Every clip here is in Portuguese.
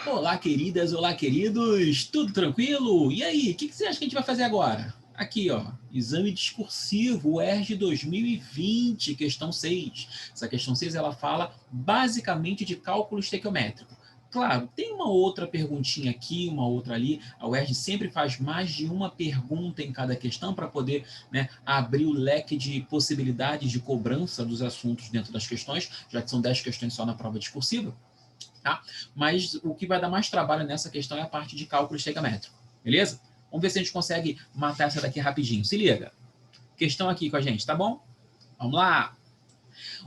Olá, queridas, olá, queridos, tudo tranquilo? E aí, o que você acha que a gente vai fazer agora? Aqui, ó, exame discursivo, UERJ 2020, questão 6. Essa questão 6, ela fala basicamente de cálculo estequiométrico. Claro, tem uma outra perguntinha aqui, uma outra ali. A UERJ sempre faz mais de uma pergunta em cada questão para poder, né, abrir o leque de possibilidades de cobrança dos assuntos dentro das questões, já que são 10 questões só na prova discursiva. Tá? Mas o que vai dar mais trabalho nessa questão é a parte de cálculo estequiométrico, beleza? Vamos ver se a gente consegue matar essa daqui rapidinho. Se liga. Questão aqui com a gente, tá bom? Vamos lá.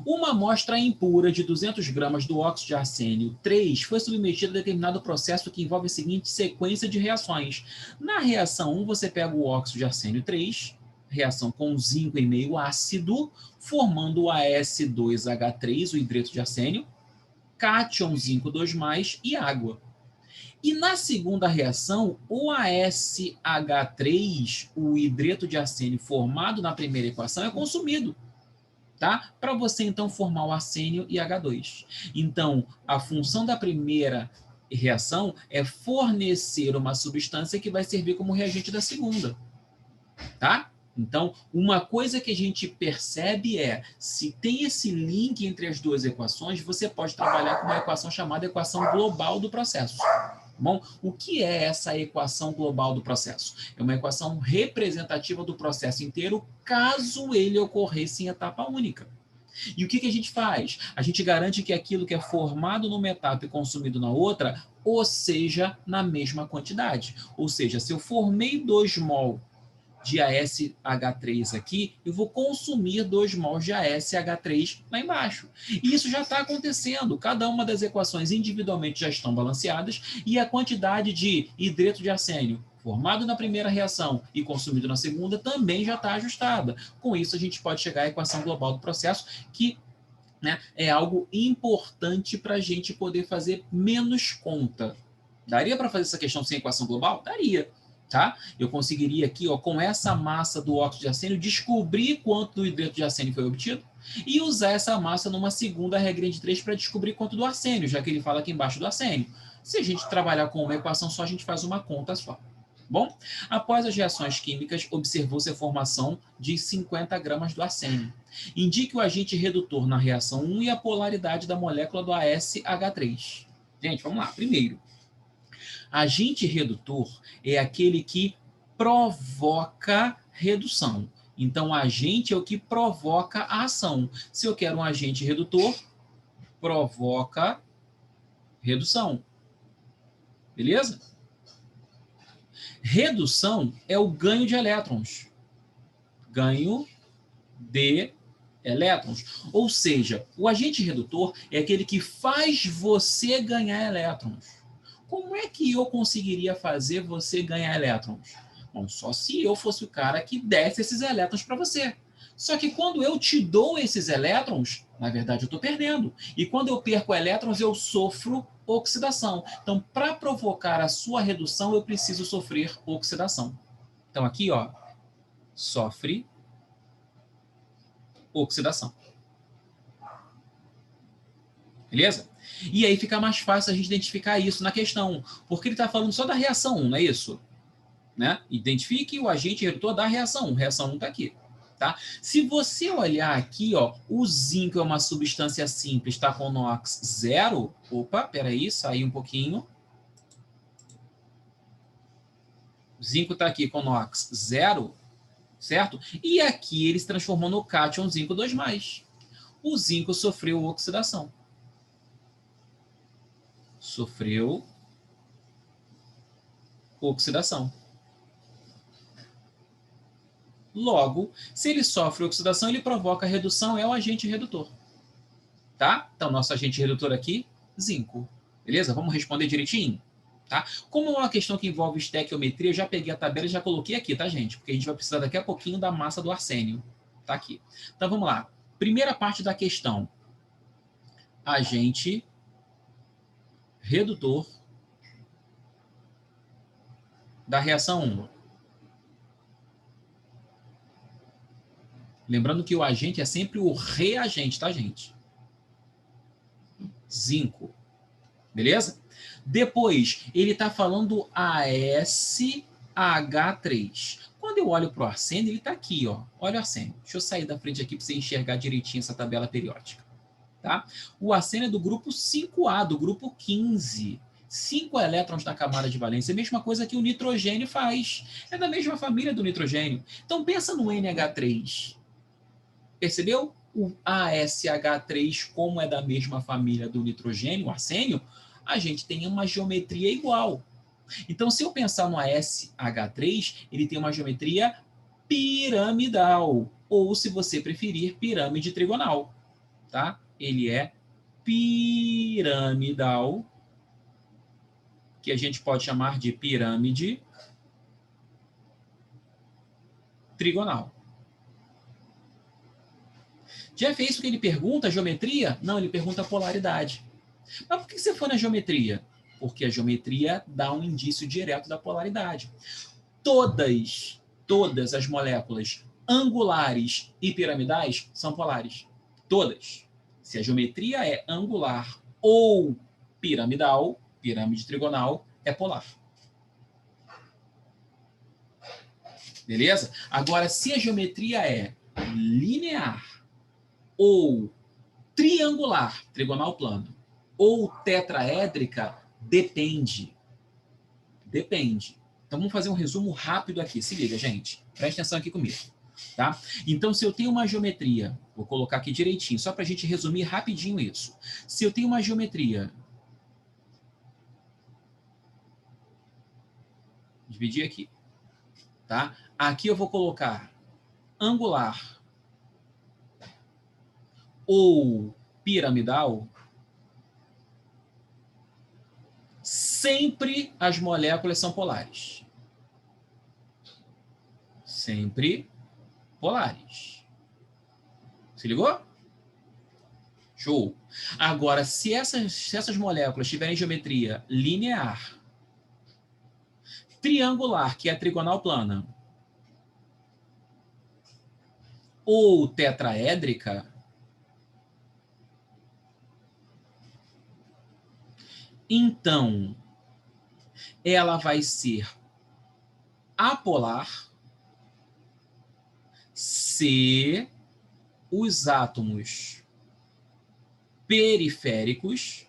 Uma amostra impura de 200 gramas do óxido de arsênio 3 foi submetida a determinado processo que envolve a seguinte sequência de reações. Na reação 1, você pega o óxido de arsênio 3, reação com zinco em meio ácido, formando o AS2H3, o hidreto de arsênio, cátion zinco 2+, e água. E na segunda reação, o ASH3, o hidreto de arsênio formado na primeira equação, é consumido, tá? Para você, então, formar o arsênio e H2. Então, a função da primeira reação é fornecer uma substância que vai servir como reagente da segunda, tá? Então, uma coisa que a gente percebe é, se tem esse link entre as duas equações, você pode trabalhar com uma equação chamada equação global do processo. Bom, o que é essa equação global do processo? É uma equação representativa do processo inteiro, caso ele ocorresse em etapa única. E o que a gente faz? A gente garante que aquilo que é formado numa etapa e consumido na outra, ou seja, na mesma quantidade. Ou seja, se eu formei 2 mol de ASH3 aqui, eu vou consumir 2 mols de ASH3 lá embaixo. E isso já está acontecendo. Cada uma das equações individualmente já estão balanceadas e a quantidade de hidreto de arsênio formado na primeira reação e consumido na segunda também já está ajustada. Com isso, a gente pode chegar à equação global do processo, que, né, é algo importante para a gente poder fazer menos conta. Daria para fazer essa questão sem equação global? Daria. Tá? Eu conseguiria aqui, ó, com essa massa do óxido de arsênio, descobrir quanto do hidreto de arsênio foi obtido e usar essa massa numa segunda regrinha de 3 para descobrir quanto do arsênio, já que ele fala aqui embaixo do arsênio. Se a gente trabalhar com uma equação só, a gente faz uma conta só. Bom, após as reações químicas, observou-se a formação de 50 gramas do arsênio. Indique o agente redutor na reação 1 e a polaridade da molécula do ASH3. Gente, vamos lá. Primeiro, agente redutor é aquele que provoca redução. Então, agente é o que provoca a ação. Se eu quero um agente redutor, provoca redução. Beleza? Redução é o ganho de elétrons. Ganho de elétrons. Ou seja, o agente redutor é aquele que faz você ganhar elétrons. Como é que eu conseguiria fazer você ganhar elétrons? Bom, só se eu fosse o cara que desse esses elétrons para você. Só que quando eu te dou esses elétrons, na verdade eu estou perdendo. E quando eu perco elétrons, eu sofro oxidação. Então, para provocar a sua redução, eu preciso sofrer oxidação. Então, aqui, ó, sofre oxidação. Beleza? E aí fica mais fácil a gente identificar isso na questão, porque ele está falando só da reação 1, não é isso? Né? Identifique o agente redutor da reação 1. Reação 1 está aqui. Tá? Se você olhar aqui, ó, o zinco é uma substância simples, está com NOx 0. Opa, peraí, saí um pouquinho. O zinco está aqui com NOx 0, certo? E aqui ele se transformou no cátion zinco 2+. O zinco sofreu oxidação. Sofreu oxidação. Logo, se ele sofre oxidação, ele provoca redução, é o agente redutor. Tá? Então, nosso agente redutor aqui, zinco. Beleza? Vamos responder direitinho? Tá? Como é uma questão que envolve estequiometria, eu já peguei a tabela e já coloquei aqui, tá, gente? Porque a gente vai precisar daqui a pouquinho da massa do arsênio. Tá aqui. Então, vamos lá. Primeira parte da questão. Agente redutor da reação 1. Lembrando que o agente é sempre o reagente, tá, gente? Zinco. Beleza? Depois, ele está falando AsH3. Quando eu olho para o arsênio, ele está aqui, ó. Olha o arsênio. Deixa eu sair da frente aqui para você enxergar direitinho essa tabela periódica. Tá? O arsênio é do grupo 5A, do grupo 15. 5 elétrons na camada de valência. É a mesma coisa que o nitrogênio faz. É da mesma família do nitrogênio. Então, pensa no NH3. Percebeu? O AsH3, como é da mesma família do nitrogênio, o arsênio, a gente tem uma geometria igual. Então, se eu pensar no AsH3, ele tem uma geometria piramidal, ou, se você preferir, pirâmide trigonal. Tá? Ele é piramidal, que a gente pode chamar de pirâmide trigonal. Já fez isso que ele pergunta, a geometria? Não, ele pergunta a polaridade. Mas por que você foi na geometria? Porque a geometria dá um indício direto da polaridade. Todas as moléculas angulares e piramidais são polares. Todas. Se a geometria é angular ou piramidal, pirâmide trigonal, é polar. Beleza? Agora, se a geometria é linear ou triangular, trigonal plano, ou tetraédrica, depende. Depende. Então, vamos fazer um resumo rápido aqui. Se liga, gente. Presta atenção aqui comigo. Tá? Então, se eu tenho uma geometria, vou colocar aqui direitinho, só para a gente resumir rapidinho isso. Se eu tenho uma geometria, dividir aqui, tá? Aqui eu vou colocar angular ou piramidal, sempre as moléculas são polares. Sempre polares. Se ligou? Show. Agora, se essas moléculas tiverem geometria linear, triangular, que é a trigonal plana, ou tetraédrica, então ela vai ser apolar se os átomos periféricos...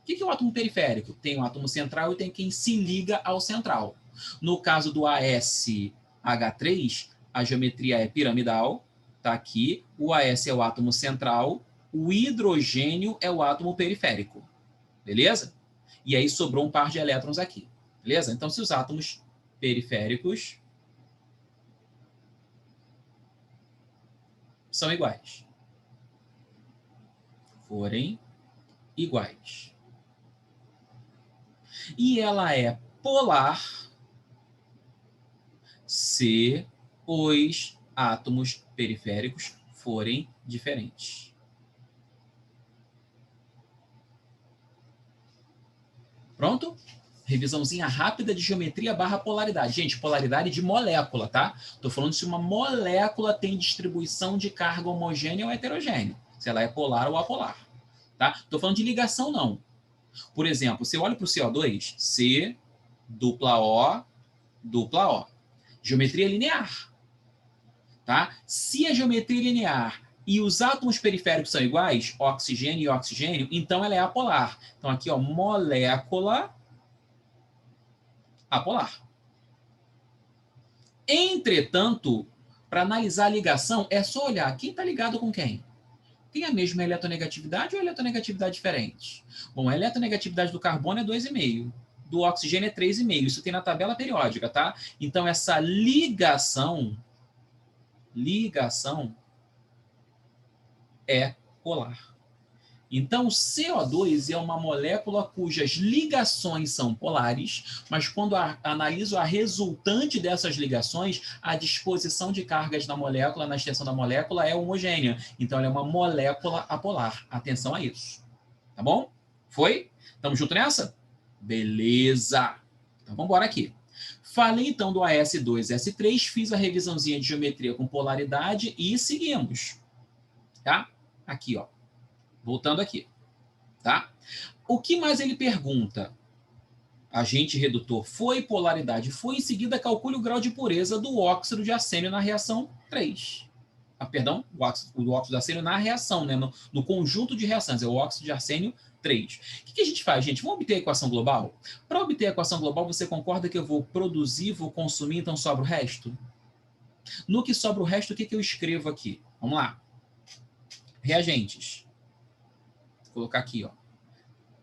O que é o átomo periférico? Tem um átomo central e tem quem se liga ao central. No caso do AsH3, a geometria é piramidal, tá aqui. O As é o átomo central, o hidrogênio é o átomo periférico. Beleza? E aí sobrou um par de elétrons aqui. Beleza? Então, se os átomos periféricos são iguais, forem iguais, e ela é polar se os átomos periféricos forem diferentes. Pronto? Revisãozinha rápida de geometria barra polaridade. Gente, polaridade de molécula, tá? Estou falando se uma molécula tem distribuição de carga homogênea ou heterogênea. Se ela é polar ou apolar. Tá? Estou falando de ligação, não. Por exemplo, se eu olho para o CO2, C, dupla O, dupla O. Geometria linear. Tá? Se a geometria linear e os átomos periféricos são iguais, oxigênio e oxigênio, então ela é apolar. Então aqui, ó, molécula apolar. Entretanto, para analisar a ligação, é só olhar quem está ligado com quem. Tem a mesma eletronegatividade ou eletronegatividade diferente? Bom, a eletronegatividade do carbono é 2,5. Do oxigênio é 3,5. Isso tem na tabela periódica, tá? Então, essa ligação é polar. Então, o CO2 é uma molécula cujas ligações são polares, mas quando analiso a resultante dessas ligações, a disposição de cargas na molécula, na extensão da molécula, é homogênea. Então, ela é uma molécula apolar. Atenção a isso. Tá bom? Foi? Estamos juntos nessa? Beleza. Então, vamos embora aqui. Falei, então, do As2S3, fiz a revisãozinha de geometria com polaridade e seguimos. Tá? Aqui, ó. Voltando aqui, tá? O que mais ele pergunta? Agente redutor foi, polaridade foi, em seguida calcule o grau de pureza do óxido de arsênio na reação 3. Perdão, o óxido de arsênio na reação, né? No conjunto de reações, é o óxido de arsênio 3. O que a gente faz, gente? Vamos obter a equação global? Para obter a equação global, você concorda que eu vou produzir, vou consumir, então sobra o resto? No que sobra o resto, o que eu escrevo aqui? Vamos lá. Reagentes. Vou colocar aqui, ó.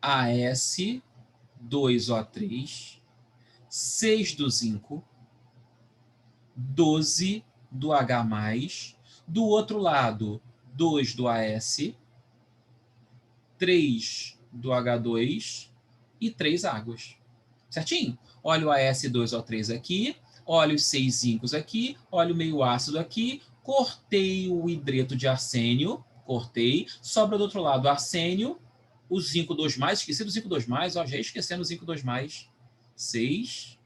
AS2O3, 6 do zinco, 12 do H+, do outro lado, 2 do AS, 3 do H2 e 3 águas. Certinho? Olha o AS2O3 aqui, olha os 6 zincos aqui, olha o meio ácido aqui, cortei o hidreto de arsênio, cortei, sobra do outro lado arsênio, o zinco 2+, esqueci do zinco 2+, ó, já esquecendo o zinco 2+, 6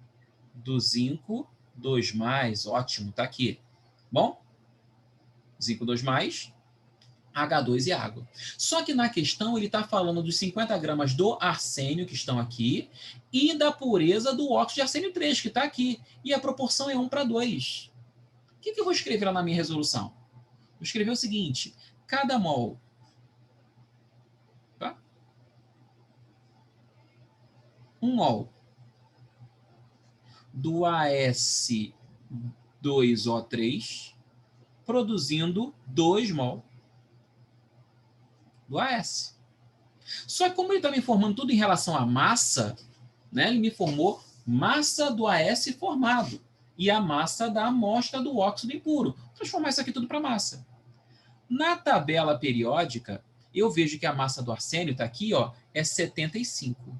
do zinco 2+, ótimo, tá aqui. Bom? Zinco 2+, H2 e água. Só que na questão ele está falando dos 50 gramas do arsênio, que estão aqui, e da pureza do óxido de arsênio 3, que está aqui. E a proporção é 1:2. O que eu vou escrever lá na minha resolução? Vou escrever o seguinte: cada mol, tá? 1 mol do AS2O3 produzindo 2 mol do AS. Só que como ele está me informando tudo em relação à massa, né, ele me informou massa do AS formado e a massa da amostra do óxido impuro. Vou transformar isso aqui tudo para massa. Na tabela periódica, eu vejo que a massa do arsênio está aqui, ó, é 75.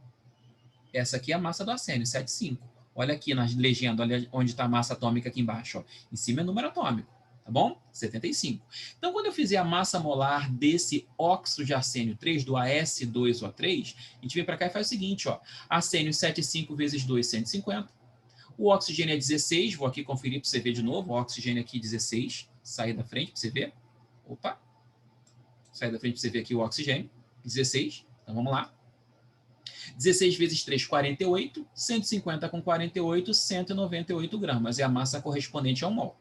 Essa aqui é a massa do arsênio, 75. Olha aqui na legenda, olha onde está a massa atômica aqui embaixo. Ó. Em cima é número atômico, tá bom? 75. Então, quando eu fizer a massa molar desse óxido de arsênio 3, do AS2O3, a gente vem para cá e faz o seguinte, ó. Arsênio 75 vezes 2, 150. O oxigênio é 16, vou aqui conferir para você ver de novo. O oxigênio aqui 16, sair da frente para você ver. Opa, sair da frente para você ver aqui o oxigênio, 16. Então, vamos lá. 16 vezes 3, 48. 150 com 48, 198 gramas. É a massa correspondente a 1 mol.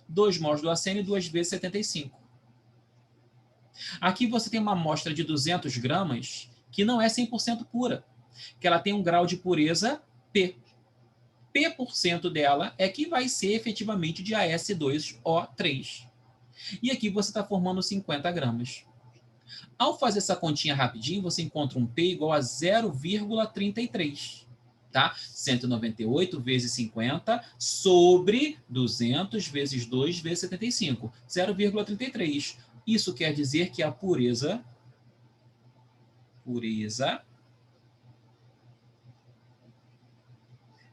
2 mols do arsênio, 2 vezes 75. Aqui você tem uma amostra de 200 gramas que não é 100% pura, que ela tem um grau de pureza P. P% dela é que vai ser efetivamente de AS2O3. E aqui você está formando 50 gramas. Ao fazer essa continha rapidinho, você encontra um P igual a 0,33. Tá? 198 vezes 50 sobre 200 vezes 2 vezes 75. 0,33. Isso quer dizer que a pureza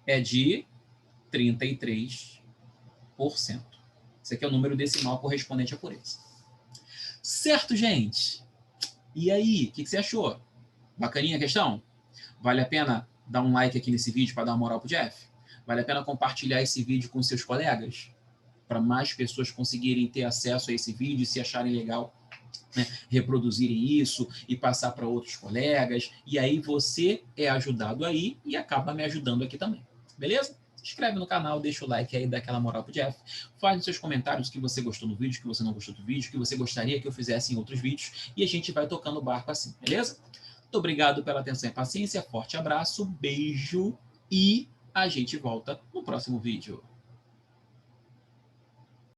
é de 33%. Esse aqui é o número decimal correspondente à pureza. Certo, gente? E aí, o que você achou? Bacaninha a questão? Vale a pena dar um like aqui nesse vídeo para dar uma moral pro Jeff? Vale a pena compartilhar esse vídeo com seus colegas? Para mais pessoas conseguirem ter acesso a esse vídeo e se acharem legal, né, reproduzirem isso e passar para outros colegas. E aí você é ajudado aí e acaba me ajudando aqui também. Beleza? Se inscreve no canal, deixa o like aí, dá aquela moral pro Jeff. Faz nos seus comentários o que você gostou do vídeo, o que você não gostou do vídeo, o que você gostaria que eu fizesse em outros vídeos. E a gente vai tocando o barco assim, beleza? Muito obrigado pela atenção e paciência. Forte abraço, beijo e a gente volta no próximo vídeo.